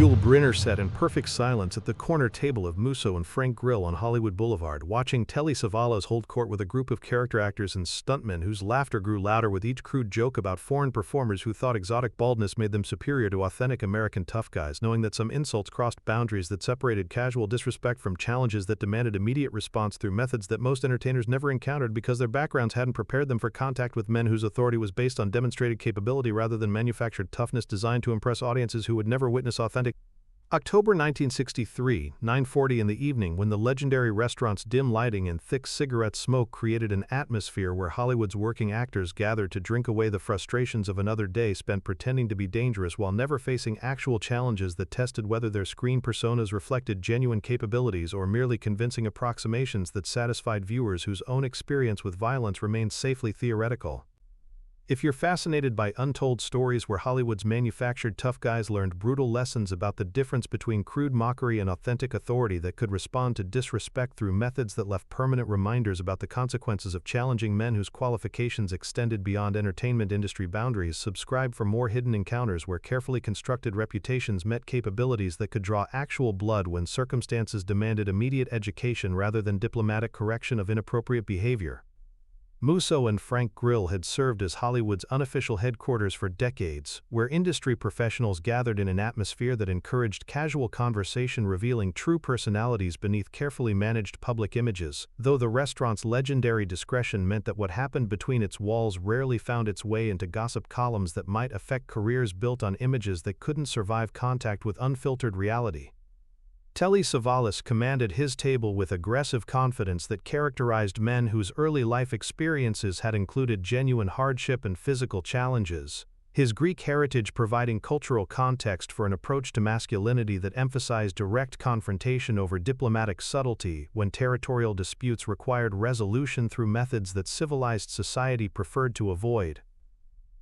Yul Brynner sat in perfect silence at the corner table of Musso and Frank Grill on Hollywood Boulevard, watching Telly Savalas hold court with a group of character actors and stuntmen whose laughter grew louder with each crude joke about foreign performers who thought exotic baldness made them superior to authentic American tough guys, knowing that some insults crossed boundaries that separated casual disrespect from challenges that demanded immediate response through methods that most entertainers never encountered because their backgrounds hadn't prepared them for contact with men whose authority was based on demonstrated capability rather than manufactured toughness designed to impress audiences who would never witness authentic. October 1963, 9:40 in the evening, when the legendary restaurant's dim lighting and thick cigarette smoke created an atmosphere where Hollywood's working actors gathered to drink away the frustrations of another day spent pretending to be dangerous while never facing actual challenges that tested whether their screen personas reflected genuine capabilities or merely convincing approximations that satisfied viewers whose own experience with violence remained safely theoretical. If you're fascinated by untold stories where Hollywood's manufactured tough guys learned brutal lessons about the difference between crude mockery and authentic authority that could respond to disrespect through methods that left permanent reminders about the consequences of challenging men whose qualifications extended beyond entertainment industry boundaries, subscribe for more hidden encounters where carefully constructed reputations met capabilities that could draw actual blood when circumstances demanded immediate education rather than diplomatic correction of inappropriate behavior. Musso and Frank Grill had served as Hollywood's unofficial headquarters for decades, where industry professionals gathered in an atmosphere that encouraged casual conversation revealing true personalities beneath carefully managed public images, though the restaurant's legendary discretion meant that what happened between its walls rarely found its way into gossip columns that might affect careers built on images that couldn't survive contact with unfiltered reality. Telly Savalas commanded his table with aggressive confidence that characterized men whose early life experiences had included genuine hardship and physical challenges, his Greek heritage providing cultural context for an approach to masculinity that emphasized direct confrontation over diplomatic subtlety when territorial disputes required resolution through methods that civilized society preferred to avoid.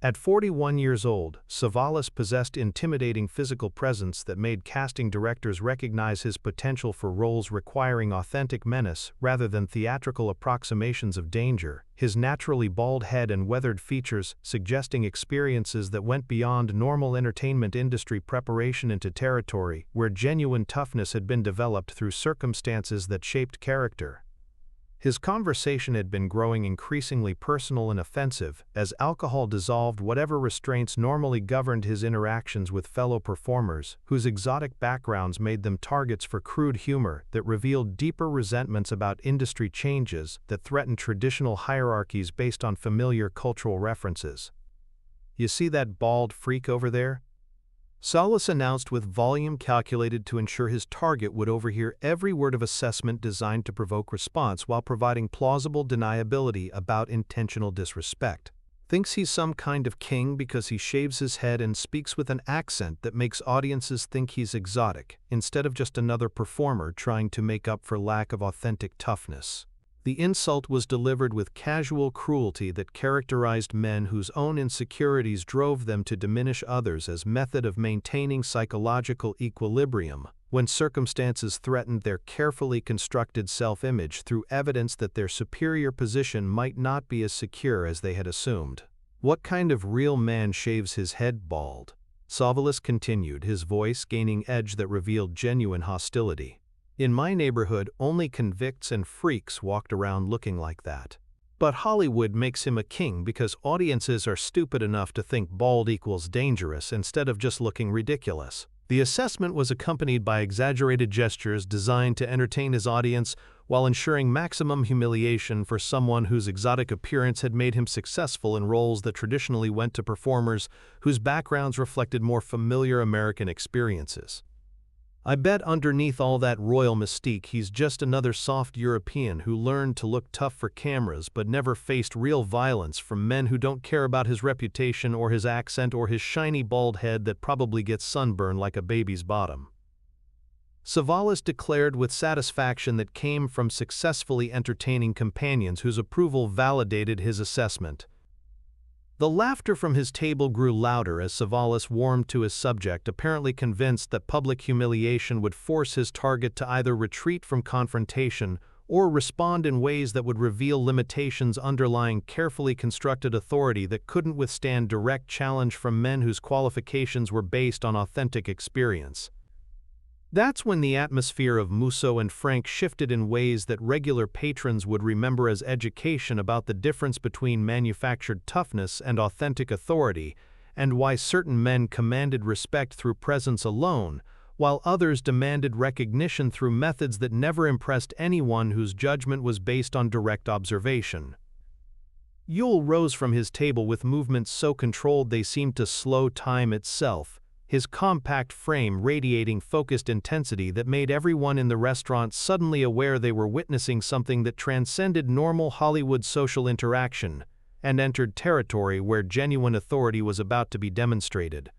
At 41 years old, Savalas possessed intimidating physical presence that made casting directors recognize his potential for roles requiring authentic menace rather than theatrical approximations of danger, his naturally bald head and weathered features suggesting experiences that went beyond normal entertainment industry preparation into territory where genuine toughness had been developed through circumstances that shaped character. His conversation had been growing increasingly personal and offensive as alcohol dissolved whatever restraints normally governed his interactions with fellow performers, whose exotic backgrounds made them targets for crude humor that revealed deeper resentments about industry changes that threatened traditional hierarchies based on familiar cultural references. "You see that bald freak over there?" Savalas announced with volume calculated to ensure his target would overhear every word of assessment designed to provoke response while providing plausible deniability about intentional disrespect. "Thinks he's some kind of king because he shaves his head and speaks with an accent that makes audiences think he's exotic, instead of just another performer trying to make up for lack of authentic toughness." The insult was delivered with casual cruelty that characterized men whose own insecurities drove them to diminish others as method of maintaining psychological equilibrium when circumstances threatened their carefully constructed self-image through evidence that their superior position might not be as secure as they had assumed. "What kind of real man shaves his head bald?" Savalas continued, his voice gaining edge that revealed genuine hostility. "In my neighborhood, only convicts and freaks walked around looking like that. But Hollywood makes him a king because audiences are stupid enough to think bald equals dangerous instead of just looking ridiculous." The assessment was accompanied by exaggerated gestures designed to entertain his audience while ensuring maximum humiliation for someone whose exotic appearance had made him successful in roles that traditionally went to performers whose backgrounds reflected more familiar American experiences. "I bet underneath all that royal mystique he's just another soft European who learned to look tough for cameras but never faced real violence from men who don't care about his reputation or his accent or his shiny bald head that probably gets sunburned like a baby's bottom." Savalas declared with satisfaction that came from successfully entertaining companions whose approval validated his assessment. The laughter from his table grew louder as Savalas warmed to his subject, apparently convinced that public humiliation would force his target to either retreat from confrontation or respond in ways that would reveal limitations underlying carefully constructed authority that couldn't withstand direct challenge from men whose qualifications were based on authentic experience. That's when the atmosphere of Musso and Frank shifted in ways that regular patrons would remember as education about the difference between manufactured toughness and authentic authority, and why certain men commanded respect through presence alone, while others demanded recognition through methods that never impressed anyone whose judgment was based on direct observation. Yul rose from his table with movements so controlled they seemed to slow time itself, his compact frame radiating focused intensity that made everyone in the restaurant suddenly aware they were witnessing something that transcended normal Hollywood social interaction and entered territory where genuine authority was about to be demonstrated.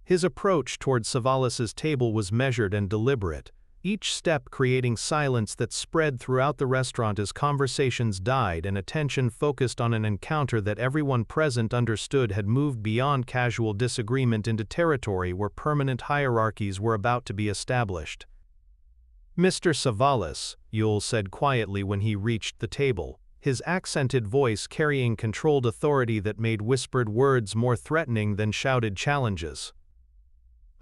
His approach toward Savalas's table was measured and deliberate, each step creating silence that spread throughout the restaurant as conversations died and attention focused on an encounter that everyone present understood had moved beyond casual disagreement into territory where permanent hierarchies were about to be established. "Mr. Savalas," Yul said quietly when he reached the table, his accented voice carrying controlled authority that made whispered words more threatening than shouted challenges.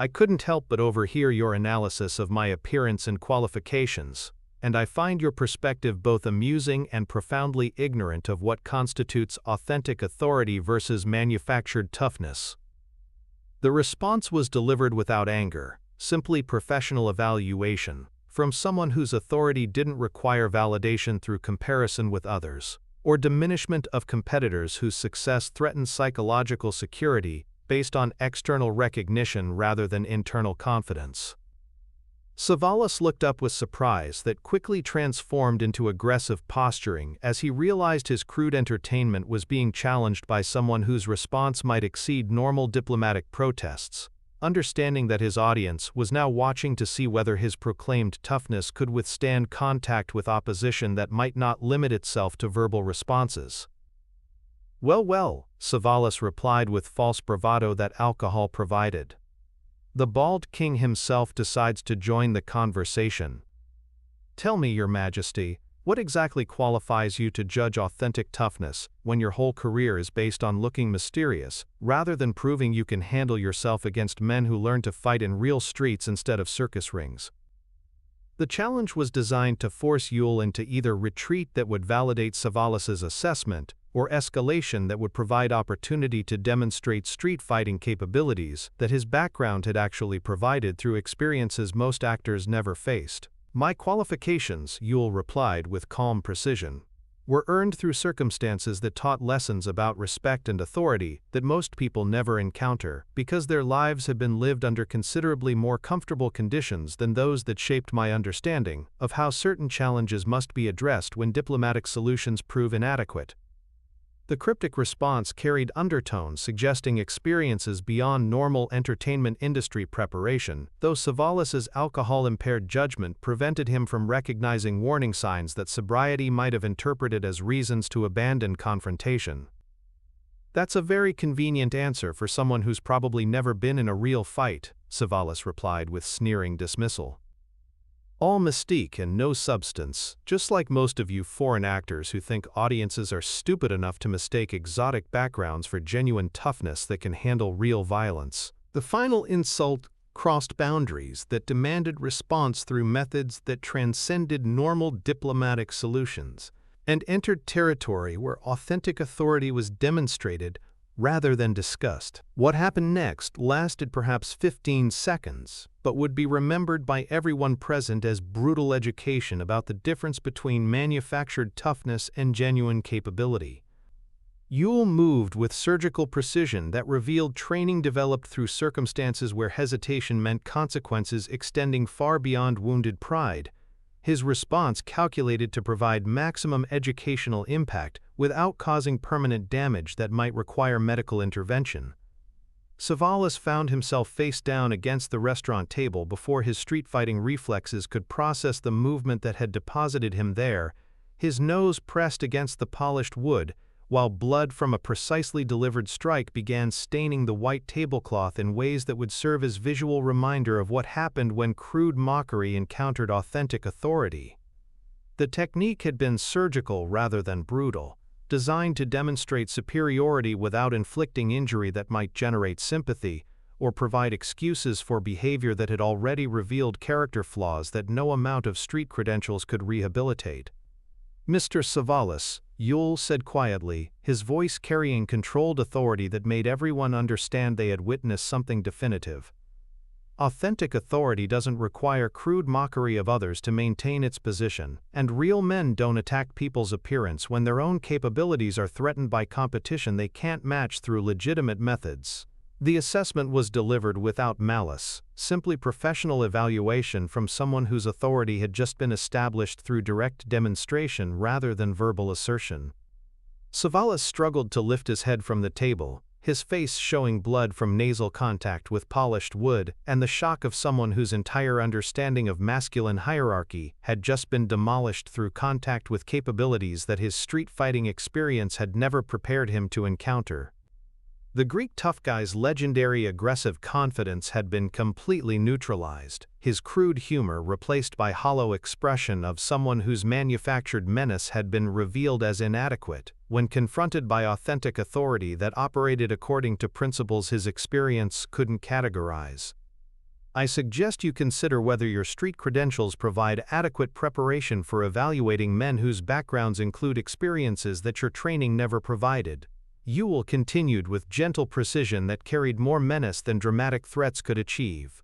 "I couldn't help but overhear your analysis of my appearance and qualifications, and I find your perspective both amusing and profoundly ignorant of what constitutes authentic authority versus manufactured toughness." The response was delivered without anger, simply professional evaluation, from someone whose authority didn't require validation through comparison with others, or diminishment of competitors whose success threatened psychological security based on external recognition rather than internal confidence. Savalas looked up with surprise that quickly transformed into aggressive posturing as he realized his crude entertainment was being challenged by someone whose response might exceed normal diplomatic protests, understanding that his audience was now watching to see whether his proclaimed toughness could withstand contact with opposition that might not limit itself to verbal responses. Well, Savalas replied with false bravado that alcohol provided. The bald king himself decides to join the conversation. "Tell me, Your Majesty, what exactly qualifies you to judge authentic toughness when your whole career is based on looking mysterious, rather than proving you can handle yourself against men who learn to fight in real streets instead of circus rings?" The challenge was designed to force Yul into either retreat that would validate Savalas's assessment, or escalation that would provide opportunity to demonstrate street fighting capabilities that his background had actually provided through experiences most actors never faced. "My qualifications," Yul replied with calm precision, "were earned through circumstances that taught lessons about respect and authority that most people never encounter because their lives have been lived under considerably more comfortable conditions than those that shaped my understanding of how certain challenges must be addressed when diplomatic solutions prove inadequate." The cryptic response carried undertones suggesting experiences beyond normal entertainment industry preparation, though Savalas's alcohol-impaired judgment prevented him from recognizing warning signs that sobriety might have interpreted as reasons to abandon confrontation. "That's a very convenient answer for someone who's probably never been in a real fight," Savalas replied with sneering dismissal. "All mystique and no substance, just like most of you foreign actors who think audiences are stupid enough to mistake exotic backgrounds for genuine toughness that can handle real violence." The final insult crossed boundaries that demanded response through methods that transcended normal diplomatic solutions, and entered territory where authentic authority was demonstrated rather than discussed. What happened next lasted perhaps 15 seconds, but would be remembered by everyone present as brutal education about the difference between manufactured toughness and genuine capability. Yul moved with surgical precision that revealed training developed through circumstances where hesitation meant consequences extending far beyond wounded pride, his response calculated to provide maximum educational impact without causing permanent damage that might require medical intervention. Savalas found himself face down against the restaurant table before his street-fighting reflexes could process the movement that had deposited him there, his nose pressed against the polished wood, while blood from a precisely delivered strike began staining the white tablecloth in ways that would serve as visual reminder of what happened when crude mockery encountered authentic authority. The technique had been surgical rather than brutal, designed to demonstrate superiority without inflicting injury that might generate sympathy, or provide excuses for behavior that had already revealed character flaws that no amount of street credentials could rehabilitate. "Mr. Savalas," Yul said quietly, his voice carrying controlled authority that made everyone understand they had witnessed something definitive. "Authentic authority doesn't require crude mockery of others to maintain its position, and real men don't attack people's appearance when their own capabilities are threatened by competition they can't match through legitimate methods." The assessment was delivered without malice, simply professional evaluation from someone whose authority had just been established through direct demonstration rather than verbal assertion. Savalas struggled to lift his head from the table, his face showing blood from nasal contact with polished wood and the shock of someone whose entire understanding of masculine hierarchy had just been demolished through contact with capabilities that his street-fighting experience had never prepared him to encounter. The Greek tough guy's legendary aggressive confidence had been completely neutralized, his crude humor replaced by hollow expression of someone whose manufactured menace had been revealed as inadequate when confronted by authentic authority that operated according to principles his experience couldn't categorize. "I suggest you consider whether your street credentials provide adequate preparation for evaluating men whose backgrounds include experiences that your training never provided." Yul continued with gentle precision that carried more menace than dramatic threats could achieve.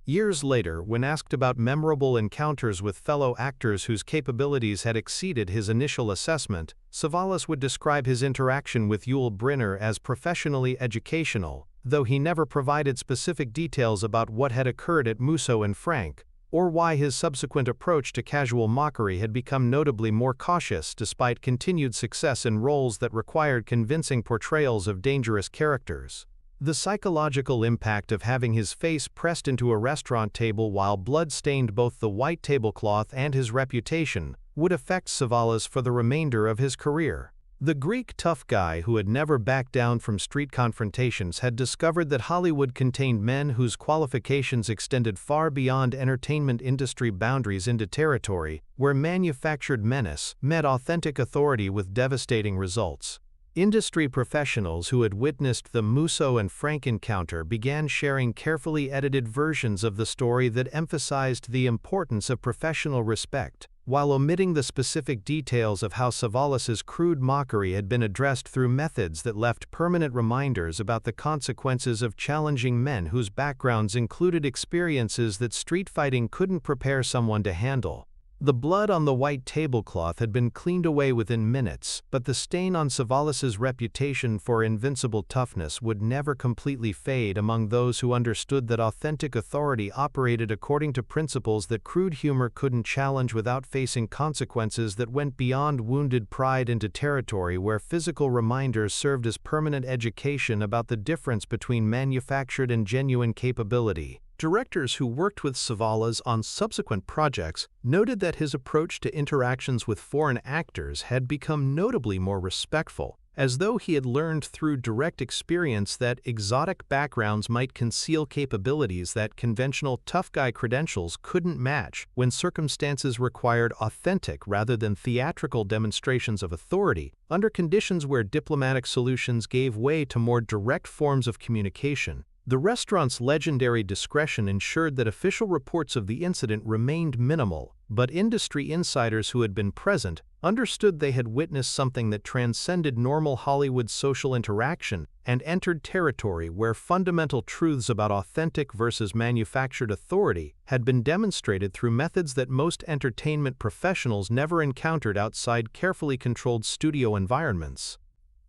Years later, when asked about memorable encounters with fellow actors whose capabilities had exceeded his initial assessment, Savalas would describe his interaction with Yul Brynner as professionally educational, though he never provided specific details about what had occurred at Musso and Frank, or why his subsequent approach to casual mockery had become notably more cautious despite continued success in roles that required convincing portrayals of dangerous characters. The psychological impact of having his face pressed into a restaurant table while blood stained both the white tablecloth and his reputation would affect Savalas for the remainder of his career. The Greek tough guy who had never backed down from street confrontations had discovered that Hollywood contained men whose qualifications extended far beyond entertainment industry boundaries into territory where manufactured menace met authentic authority with devastating results. Industry professionals who had witnessed the Musso and Frank encounter began sharing carefully edited versions of the story that emphasized the importance of professional respect, while omitting the specific details of how Savalas's crude mockery had been addressed through methods that left permanent reminders about the consequences of challenging men whose backgrounds included experiences that street fighting couldn't prepare someone to handle. The blood on the white tablecloth had been cleaned away within minutes, but the stain on Savalas's reputation for invincible toughness would never completely fade among those who understood that authentic authority operated according to principles that crude humor couldn't challenge without facing consequences that went beyond wounded pride into territory where physical reminders served as permanent education about the difference between manufactured and genuine capability. Directors who worked with Savalas on subsequent projects noted that his approach to interactions with foreign actors had become notably more respectful, as though he had learned through direct experience that exotic backgrounds might conceal capabilities that conventional tough guy credentials couldn't match when circumstances required authentic rather than theatrical demonstrations of authority, under conditions where diplomatic solutions gave way to more direct forms of communication. The restaurant's legendary discretion ensured that official reports of the incident remained minimal, but industry insiders who had been present understood they had witnessed something that transcended normal Hollywood social interaction and entered territory where fundamental truths about authentic versus manufactured authority had been demonstrated through methods that most entertainment professionals never encountered outside carefully controlled studio environments.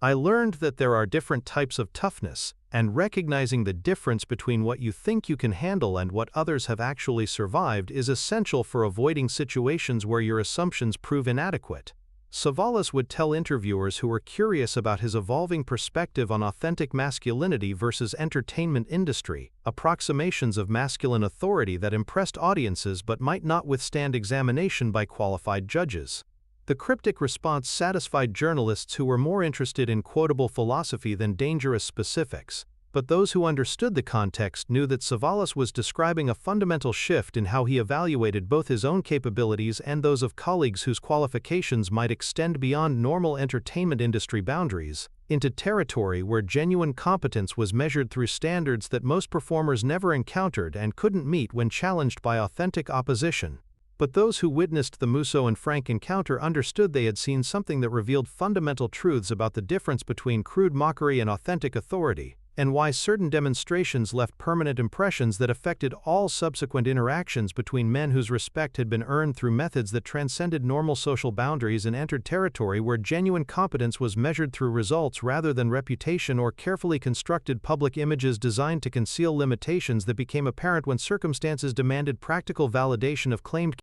"I learned that there are different types of toughness, and recognizing the difference between what you think you can handle and what others have actually survived is essential for avoiding situations where your assumptions prove inadequate." Savalas would tell interviewers who were curious about his evolving perspective on authentic masculinity versus entertainment industry approximations of masculine authority that impressed audiences but might not withstand examination by qualified judges. The cryptic response satisfied journalists who were more interested in quotable philosophy than dangerous specifics, but those who understood the context knew that Savalas was describing a fundamental shift in how he evaluated both his own capabilities and those of colleagues whose qualifications might extend beyond normal entertainment industry boundaries. into territory where genuine competence was measured through standards that most performers never encountered and couldn't meet when challenged by authentic opposition. But those who witnessed the Musso and Frank encounter understood they had seen something that revealed fundamental truths about the difference between crude mockery and authentic authority, and why certain demonstrations left permanent impressions that affected all subsequent interactions between men whose respect had been earned through methods that transcended normal social boundaries and entered territory where genuine competence was measured through results rather than reputation or carefully constructed public images designed to conceal limitations that became apparent when circumstances demanded practical validation of claimed